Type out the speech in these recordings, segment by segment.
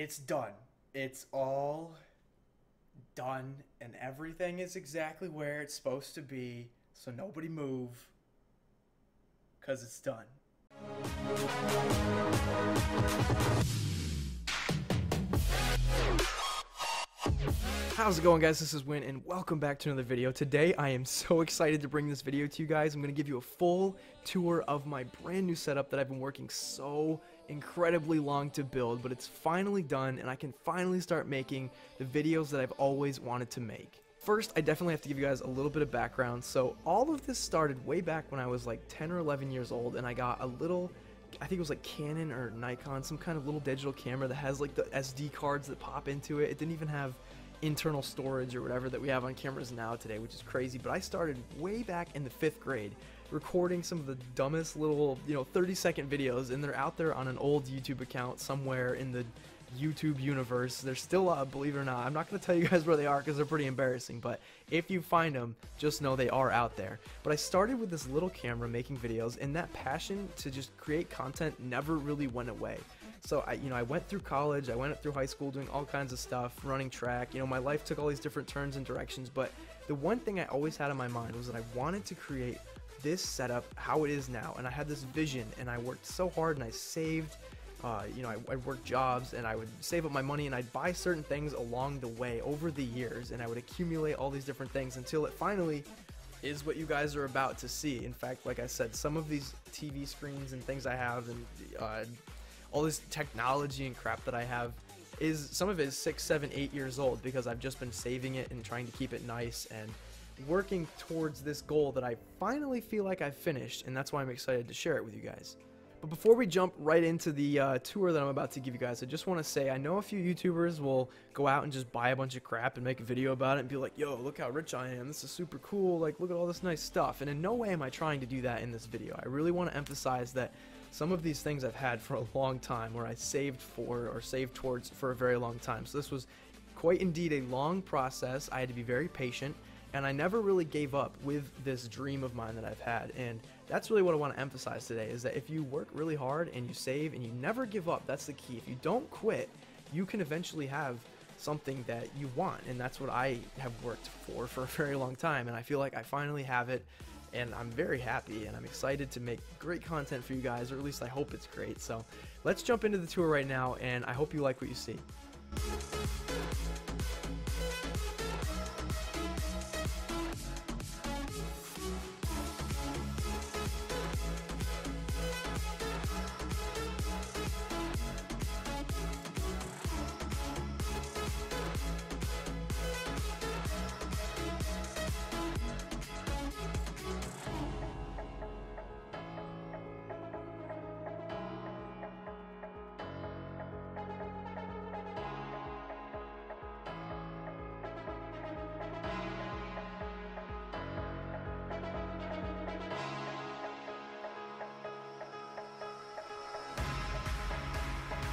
It's done. It's all done, and everything is exactly where it's supposed to be, so nobody move, because it's done. How's it going, guys? This is Win, and welcome back to another video. Today I am so excited to bring this video to you guys. I'm going to give you a full tour of my brand new setup that I've been working so incredibly long to build, but it's finally done and I can finally start making the videos that I've always wanted to make. First, I definitely have to give you guys a little bit of background. So all of this started way back when I was like 10 or 11 years old, and I got a little, I think it was like Canon or Nikon, some kind of little digital camera that has like the SD cards that pop into it. It didn't even have internal storage or whatever that we have on cameras now today, which is crazy. But I started way back in the 5th grade recording some of the dumbest little 30-second videos, and they're out there on an old YouTube account somewhere in the YouTube universe. They're still up, believe it or not. I'm not going to tell you guys where they are because they're pretty embarrassing, but if you find them, just know they are out there. But I started with this little camera making videos, and that passion to just create content never really went away. So I went through college, I went through high school doing all kinds of stuff, running track. My life took all these different turns and directions, but the one thing I always had in my mind was that I wanted to create this setup how it is now. And I had this vision, and I worked so hard, and I saved, I worked jobs, and I would save up my money, and I'd buy certain things along the way over the years, and I would accumulate all these different things until it finally is what you guys are about to see. In fact, like I said, some of these TV screens and things I have, and all this technology and crap that I have, some of it is 6, 7, 8 years old, because I've just been saving it and trying to keep it nice and working towards this goal that I finally feel like I've finished, and that's why I'm excited to share it with you guys. But before we jump right into the tour that I'm about to give you guys, I just want to say I know a few YouTubers will go out and just buy a bunch of crap and make a video about it and be like, yo, look how rich I am, this is super cool, like look at all this nice stuff. And in no way am I trying to do that in this video. I really want to emphasize that some of these things I've had for a long time, where I saved for or saved towards for a very long time. So this was quite indeed a long process. I had to be very patient, and I never really gave up with this dream of mine that I've had. And that's really what I want to emphasize today, is that if you work really hard and you save and you never give up, that's the key. If you don't quit, you can eventually have something that you want, and that's what I have worked for a very long time, and I feel like I finally have it, and I'm very happy, and I'm excited to make great content for you guys, or at least I hope it's great. So let's jump into the tour right now, and I hope you like what you see.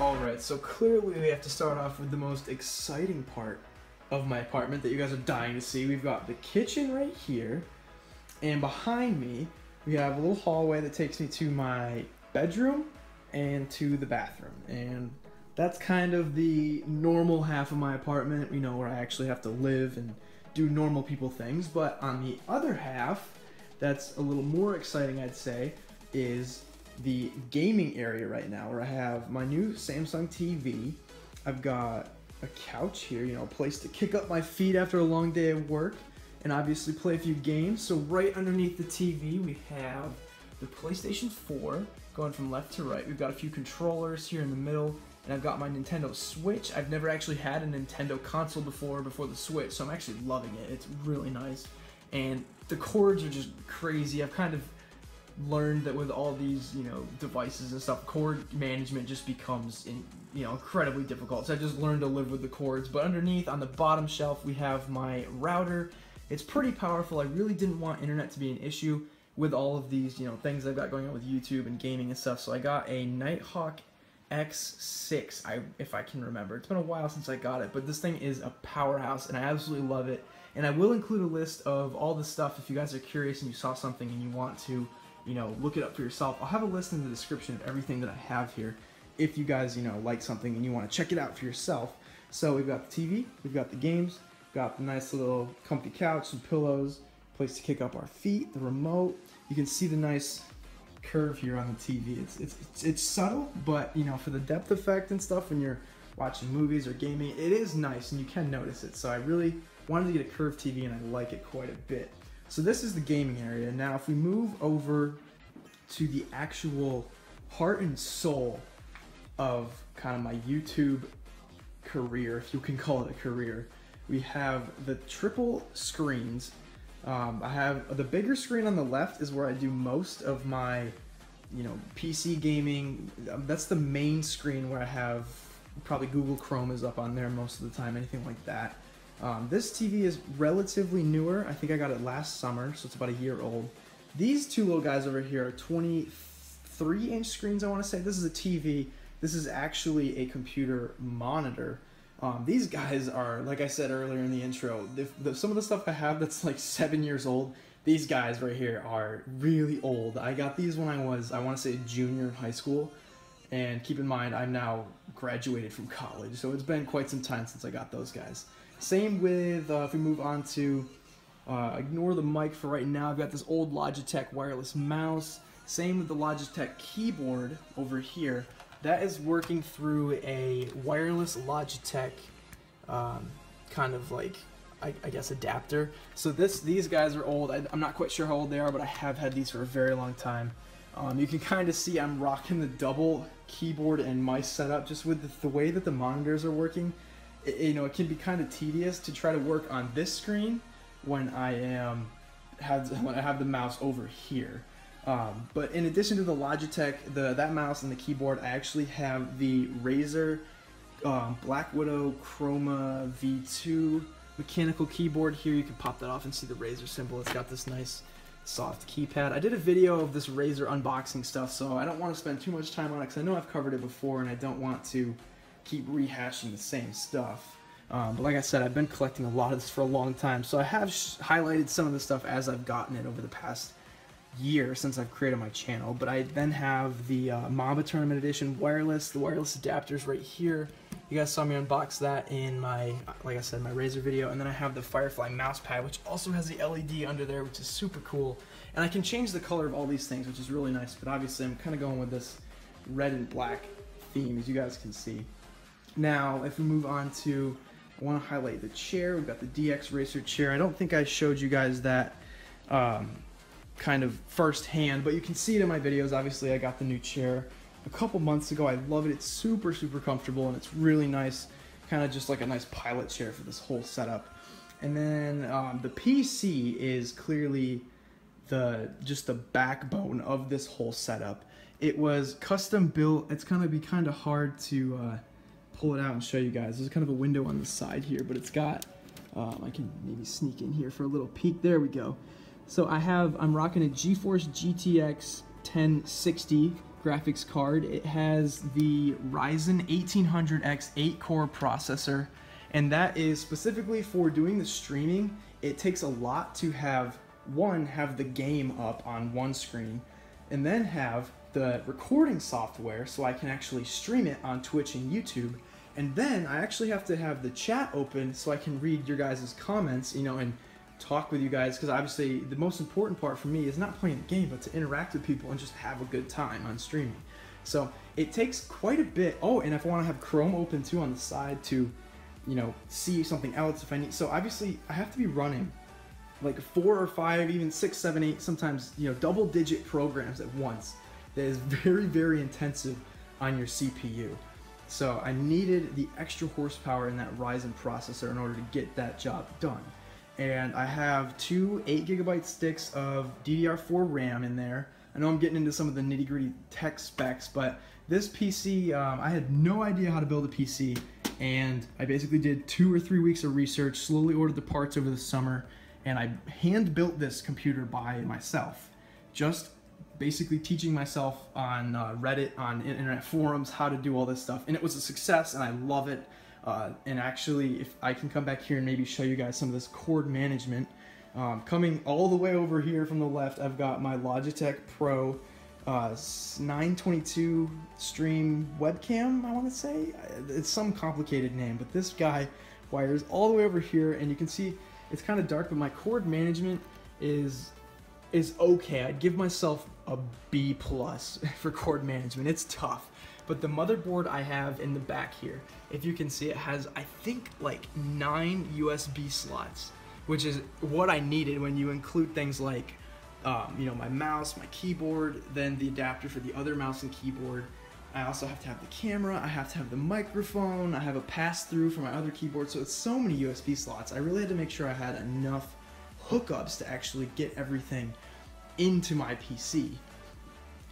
Alright, so clearly we have to start off with the most exciting part of my apartment that you guys are dying to see. We've got the kitchen right here, and behind me we have a little hallway that takes me to my bedroom and to the bathroom. And that's kind of the normal half of my apartment, where I actually have to live and do normal people things. But on the other half, that's a little more exciting, I'd say, is the gaming area right now, where I have my new Samsung TV. I've got a couch here, a place to kick up my feet after a long day of work, and obviously play a few games. So right underneath the TV we have the PlayStation 4 going from left to right. We've got a few controllers here in the middle, and I've got my Nintendo Switch. I've never actually had a Nintendo console before the Switch, so I'm actually loving it. It's really nice, and the cords are just crazy. I've kind of learned that with all these devices and stuff, cord management just becomes incredibly difficult. So I just learned to live with the cords. But underneath on the bottom shelf we have my router. It's pretty powerful. I really didn't want internet to be an issue with all of these things I've got going on with YouTube and gaming and stuff. So I got a Nighthawk X6, if I can remember. It's been a while since I got it, but this thing is a powerhouse and I absolutely love it. And I will include a list of all the stuff if you guys are curious and you saw something and you want to look it up for yourself. I'll have a list in the description of everything that I have here. if you guys, like something and you want to check it out for yourself. So we've got the TV, we've got the games, got the nice little comfy couch and pillows, place to kick up our feet, the remote. You can see the nice curve here on the TV. It's subtle, but for the depth effect and stuff when you're watching movies or gaming, it is nice and you can notice it. So I really wanted to get a curved TV and I like it quite a bit. So this is the gaming area. Now if we move over to the actual heart and soul of kind of my YouTube career, if you can call it a career, we have the triple screens. I have the bigger screen on the left is where I do most of my PC gaming. That's the main screen where I have probably Google Chrome is up on there most of the time, anything like that. This TV is relatively newer. I think I got it last summer, so it's about a year old. These two little guys over here are 23-inch screens, I want to say. This is a TV. This is actually a computer monitor. These guys are, like I said earlier in the intro, some of the stuff I have that's like 7 years old, these guys right here are really old. I got these when I was, I want to say, a junior in high school. And keep in mind, I'm now graduated from college, so it's been quite some time since I got those guys. Same with, if we move on to, ignore the mic for right now, I've got this old Logitech wireless mouse. Same with the Logitech keyboard over here. That is working through a wireless Logitech kind of like, I guess, adapter. So these guys are old. I'm not quite sure how old they are, but I have had these for a very long time. You can kind of see I'm rocking the double keyboard and mice setup just with the way that the monitors are working. It can be kind of tedious to try to work on this screen when I have the mouse over here. But in addition to the Logitech, that mouse and the keyboard, I actually have the Razer Black Widow Chroma V2 mechanical keyboard here. You can pop that off and see the Razer symbol. It's got this nice soft keypad. I did a video of this Razer unboxing stuff, so I don't want to spend too much time on it because I know I've covered it before and I don't want to keep rehashing the same stuff. But like I said, I've been collecting a lot of this for a long time, so I have highlighted some of the stuff as I've gotten it over the past year since I've created my channel. But I then have the Mamba Tournament Edition wireless, the wireless adapters right here. You guys saw me unbox that in my, like I said, my Razer video. And then I have the Firefly mousepad, which also has the LED under there, which is super cool. And I can change the color of all these things, which is really nice. But obviously I'm kind of going with this red and black theme, as you guys can see. Now, if we move on to, I want to highlight the chair. We've got the DX Racer chair. I don't think I showed you guys that kind of firsthand, but you can see it in my videos. Obviously, I got the new chair a couple months ago. I love it. It's super, super comfortable, and it's really nice, kind of just like a nice pilot chair for this whole setup. And then the PC is clearly just the backbone of this whole setup. It was custom built. It's gonna be kind of hard to pull it out and show you guys. There's kind of a window on the side here, but it's got, I can maybe sneak in here for a little peek. There we go. So I'm rocking a Geforce GTX 1060 graphics card. It has the Ryzen 1800X 8-core processor, and that is specifically for doing the streaming. It takes a lot to have the game up on one screen, and then have the recording software so I can actually stream it on Twitch and YouTube. And then I actually have to have the chat open so I can read your guys' comments, and talk with you guys, because obviously the most important part for me is not playing the game, but to interact with people and just have a good time on streaming. So it takes quite a bit. Oh, and if I want to have Chrome open too on the side to, see something else if I need. So obviously I have to be running like 4 or 5, even 6, 7, 8, sometimes, double-digit programs at once. That is very, very intensive on your CPU. So I needed the extra horsepower in that Ryzen processor in order to get that job done. And I have 2 8GB sticks of DDR4 RAM in there. I know I'm getting into some of the nitty-gritty tech specs, but this PC, I had no idea how to build a PC, and I basically did 2 or 3 weeks of research, slowly ordered the parts over the summer, and I hand-built this computer by myself. Just basically teaching myself on Reddit, on internet forums, how to do all this stuff. And it was a success, and I love it. And actually, if I can come back here and maybe show you guys some of this cord management. Coming all the way over here from the left, I've got my Logitech Pro 922 stream webcam, I want to say. It's some complicated name, but this guy wires all the way over here, and you can see it's kind of dark, but my cord management is okay. I'd give myself a B+ for cord management. It's tough. But the motherboard I have in the back here, if you can see, it has, I think, like 9 USB slots, which is what I needed when you include things like, you know, my mouse, my keyboard, then the adapter for the other mouse and keyboard. I also have to have the camera, I have to have the microphone, I have a pass-through for my other keyboard, so it's so many USB slots. I really had to make sure I had enough hookups to actually get everything into my PC.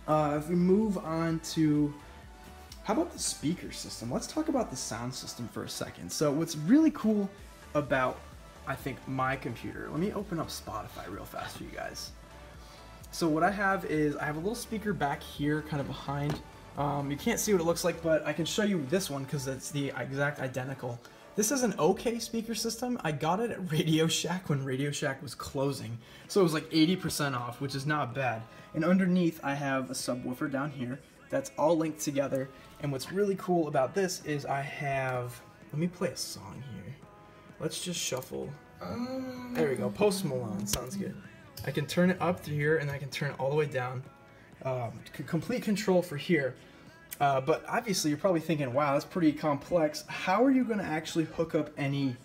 If we move on to, how about the speaker system? Let's talk about the sound system for a second. So what's really cool about, I think, my computer, let me open up Spotify real fast for you guys. So what I have is, I have a little speaker back here, kind of behind. You can't see what it looks like, but I can show you this one because it's the exact identical. This is an okay speaker system. I got it at Radio Shack when Radio Shack was closing. So it was like 80% off, which is not bad. And underneath I have a subwoofer down here that's all linked together. And what's really cool about this is I have, let me play a song here. Let's just shuffle. There we go, Post Malone, sounds good. I can turn it up through here and I can turn it all the way down. Complete control for here. But obviously you're probably thinking, wow, that's pretty complex. How are you going to actually hook up any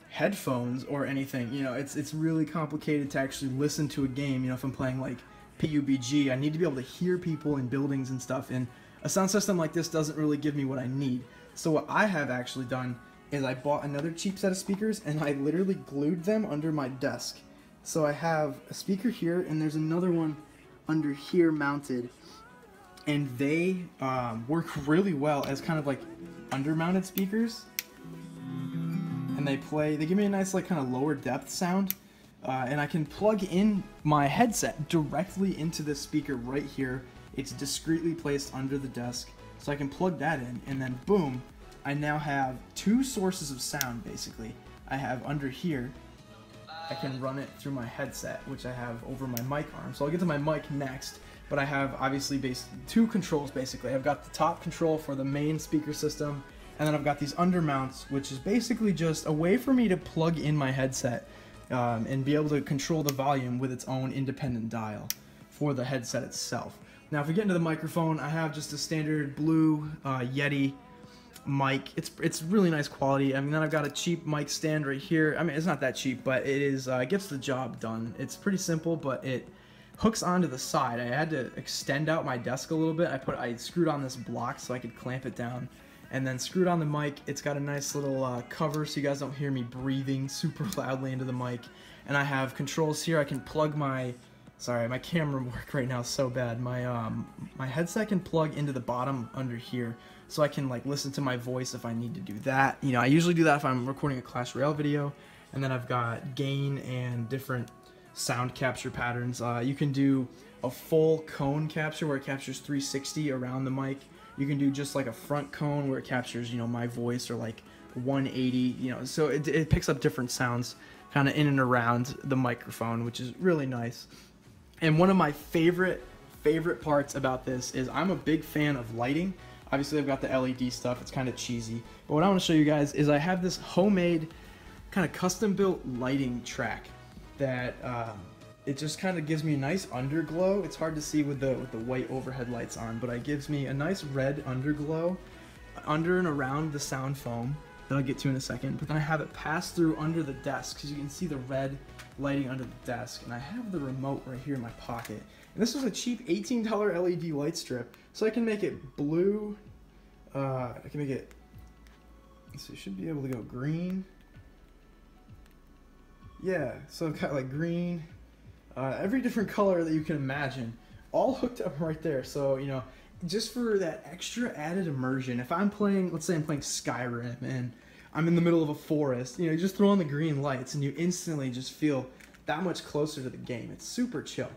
headphones or anything? You know, it's really complicated to actually listen to a game. You know, if I'm playing like PUBG, I need to be able to hear people in buildings and stuff, and a sound system like this doesn't really give me what I need. So what I have actually done is I bought another cheap set of speakers and I literally glued them under my desk. So I have a speaker here and there's another one under here mounted, and they work really well as kind of like under-mounted speakers, and they give me a nice like kind of lower depth sound, and I can plug in my headset directly into this speaker right here. It's discreetly placed under the desk, so I can plug that in, and then boom, I now have two sources of sound basically. I have under here, I can run it through my headset, which I have over my mic arm. So I'll get to my mic next, but I have obviously two controls basically. I've got the top control for the main speaker system, and then I've got these undermounts, which is basically just a way for me to plug in my headset and be able to control the volume with its own independent dial for the headset itself. Now if we get into the microphone, I have just a standard blue Yeti mic. It's really nice quality. I mean, then I've got a cheap mic stand right here. I mean, it's not that cheap, but it is gets the job done. It's pretty simple, but it hooks onto the side. I had to extend out my desk a little bit. I screwed on this block so I could clamp it down, and then screwed on the mic. It's got a nice little cover so you guys don't hear me breathing super loudly into the mic. And I have controls here. I can plug my, sorry, my camera work right now is so bad. My headset can plug into the bottom under here, so I can like listen to my voice if I need to do that. You know, I usually do that if I'm recording a Clash Royale video. And then I've got gain and different sound capture patterns. You can do a full cone capture where it captures 360 around the mic. You can do just like a front cone where it captures, you know, my voice, or like 180, you know, so it picks up different sounds kind of in and around the microphone, which is really nice. And one of my favorite parts about this is I'm a big fan of lighting. Obviously I've got the LED stuff, it's kind of cheesy, but what I want to show you guys is I have this homemade kind of custom built lighting track that it just kind of gives me a nice underglow. It's hard to see with the white overhead lights on, but it gives me a nice red underglow under and around the sound foam that I'll get to in a second. But then I have it pass through under the desk, because you can see the red lighting under the desk, and I have the remote right here in my pocket. And this was a cheap $18 LED light strip, so I can make it blue. I can make it, so it should be able to go green. Yeah, so I've got like green, every different color that you can imagine, all hooked up right there. So, you know, just for that extra added immersion, if I'm playing, let's say I'm playing Skyrim and I'm in the middle of a forest, you know, you just throw on the green lights and you instantly just feel that much closer to the game. It's super chill.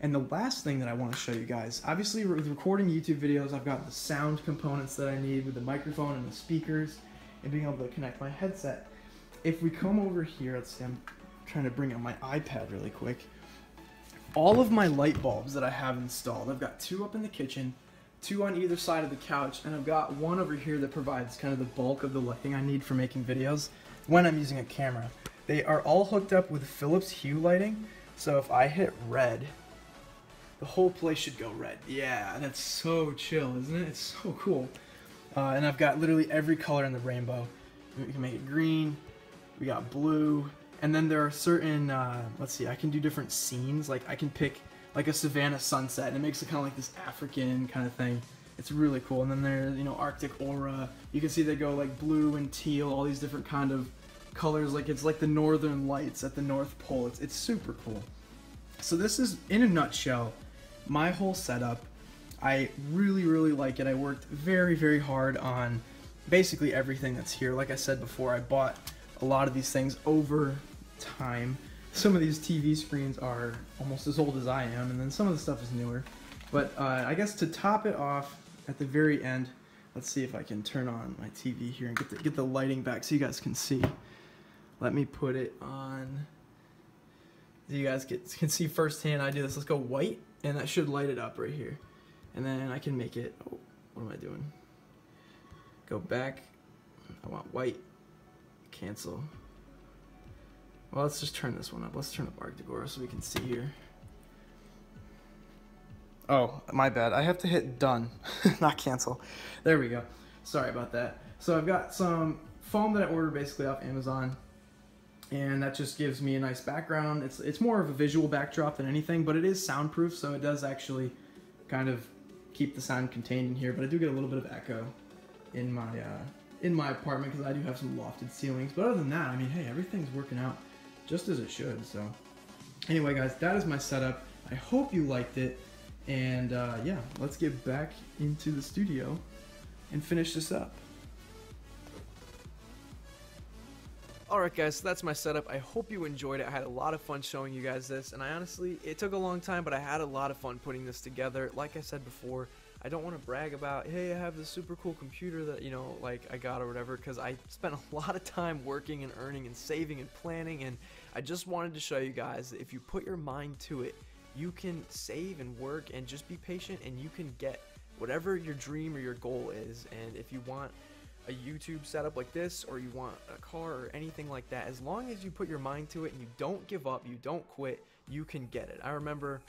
And the last thing that I want to show you guys, obviously with recording YouTube videos, I've got the sound components that I need with the microphone and the speakers and being able to connect my headset. If we come over here, let's see, I'm trying to bring up my iPad really quick. all of my light bulbs that I have installed. I've got 2 up in the kitchen, 2 on either side of the couch, and I've got 1 over here that provides kind of the bulk of the lighting I need for making videos when I'm using a camera. They are all hooked up with Philips Hue lighting, so if I hit red, the whole place should go red. Yeah, that's so chill, isn't it? It's so cool. And I've got literally every color in the rainbow. We can make it green, we got blue, and then there are certain, let's see, I can do different scenes. Like I can pick like a Savannah sunset, and it makes it kind of like this African kind of thing. It's really cool. And then there's, you know, Arctic aura. You can see they go like blue and teal, all these different kind of colors. Like it's like the northern lights at the North Pole. It's super cool. So this is, in a nutshell, my whole setup. I really like it. I worked very hard on basically everything that's here. Like I said before, I bought a lot of these things over time. Some of these TV screens are almost as old as I am, and then some of the stuff is newer. But I guess to top it off at the very end, let's see if I can turn on my TV here and get the lighting back so you guys can see. Let me put it on so you guys can see firsthand. I do this. Let's go white, and that should light it up right here. And then I can make it, oh, what am I doing? Go back. I want white. Cancel. Well, let's just turn this one up. Let's turn up Arctic Aura so we can see here. Oh, my bad. I have to hit done, not cancel. There we go. Sorry about that. So I've got some foam that I ordered basically off Amazon, and that just gives me a nice background. It's more of a visual backdrop than anything, but it is soundproof, so it does actually kind of keep the sound contained in here. But I do get a little bit of echo in my apartment because I do have some lofted ceilings. But other than that, I mean, hey, everything's working out just as it should. So anyway, guys, that is my setup. I hope you liked it, and yeah, let's get back into the studio and finish this up. Alright guys, so that's my setup. I hope you enjoyed it. I had a lot of fun showing you guys this, and I honestly, it took a long time, but I had a lot of fun putting this together. Like I said before, I don't want to brag about, hey, I have this super cool computer that, you know, like I got or whatever, because I spent a lot of time working and earning and saving and planning, and I just wanted to show you guys that if you put your mind to it, you can save and work and just be patient, and you can get whatever your dream or your goal is. And if you want a YouTube setup like this, or you want a car or anything like that, as long as you put your mind to it and you don't give up, you don't quit, you can get it. I remember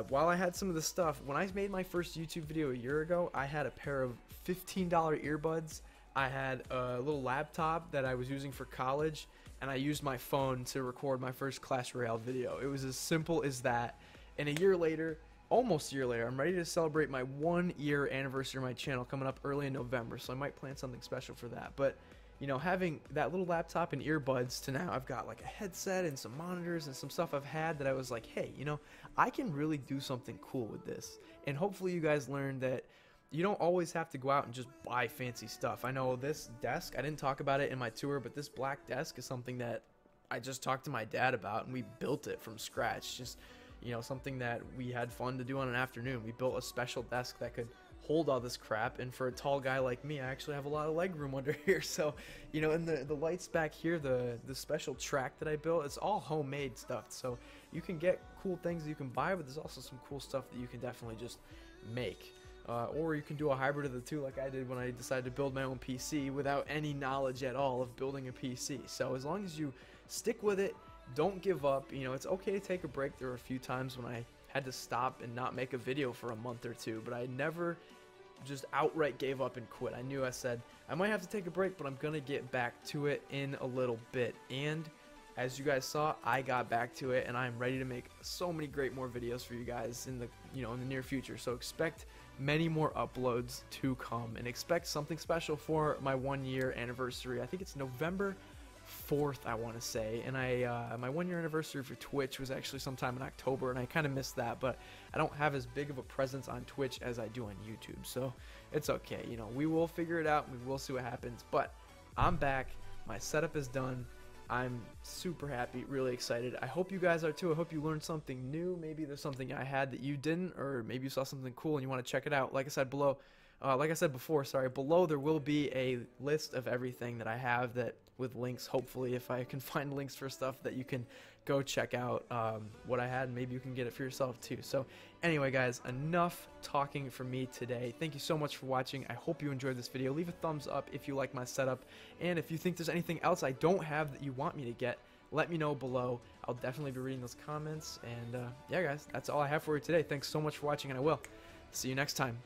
while I had some of the stuff, when I made my first YouTube video a year ago, I had a pair of $15 earbuds, I had a little laptop that I was using for college, and I used my phone to record my first Clash Royale video. It was as simple as that. And a year later, almost a year later, I'm ready to celebrate my 1-year anniversary of my channel coming up early in November, so I might plan something special for that. But you know, having that little laptop and earbuds to now I've got like a headset and some monitors and some stuff I've had that I was like, hey, you know, I can really do something cool with this. And hopefully you guys learned that you don't always have to go out and just buy fancy stuff. I know this desk, I didn't talk about it in my tour, but this black desk is something that I just talked to my dad about, and we built it from scratch. Just, you know, something that we had fun to do on an afternoon. We built a special desk that could hold all this crap, and for a tall guy like me, I actually have a lot of leg room under here. So, you know, and the lights back here, the special track that I built, it's all homemade stuff. So you can get cool things that you can buy, but there's also some cool stuff that you can definitely just make. Or you can do a hybrid of the two, like I did when I decided to build my own PC without any knowledge at all of building a PC. So as long as you stick with it, don't give up. You know, it's okay to take a break. There were a few times when I had to stop and not make a video for a month or two, but I never just outright gave up and quit. I knew, I said, I might have to take a break, but I'm gonna get back to it in a little bit. And as you guys saw, I got back to it, and I'm ready to make so many great more videos for you guys in the, you know, in the near future. So expect many more uploads to come, and expect something special for my 1-year anniversary. I think it's November 4th, I want to say, and my 1-year anniversary for Twitch was actually sometime in October, and I kind of missed that, but I don't have as big of a presence on Twitch as I do on YouTube, so it's okay. You know, we will figure it out, and we will see what happens. But I'm back, my setup is done, I'm super happy, really excited. I hope you guys are too. I hope you learned something new. Maybe there's something I had that you didn't, or maybe you saw something cool and you want to check it out. Like I said below, like I said before, sorry, below there will be a list of everything that I have, that with links, hopefully, if I can find links for stuff that you can go check out what I had, and maybe you can get it for yourself too. So anyway, guys, enough talking from me today. Thank you so much for watching. I hope you enjoyed this video. Leave a thumbs up if you like my setup, and if you think there's anything else I don't have that you want me to get, let me know below. I'll definitely be reading those comments. And yeah, guys, that's all I have for you today. Thanks so much for watching, and I will see you next time.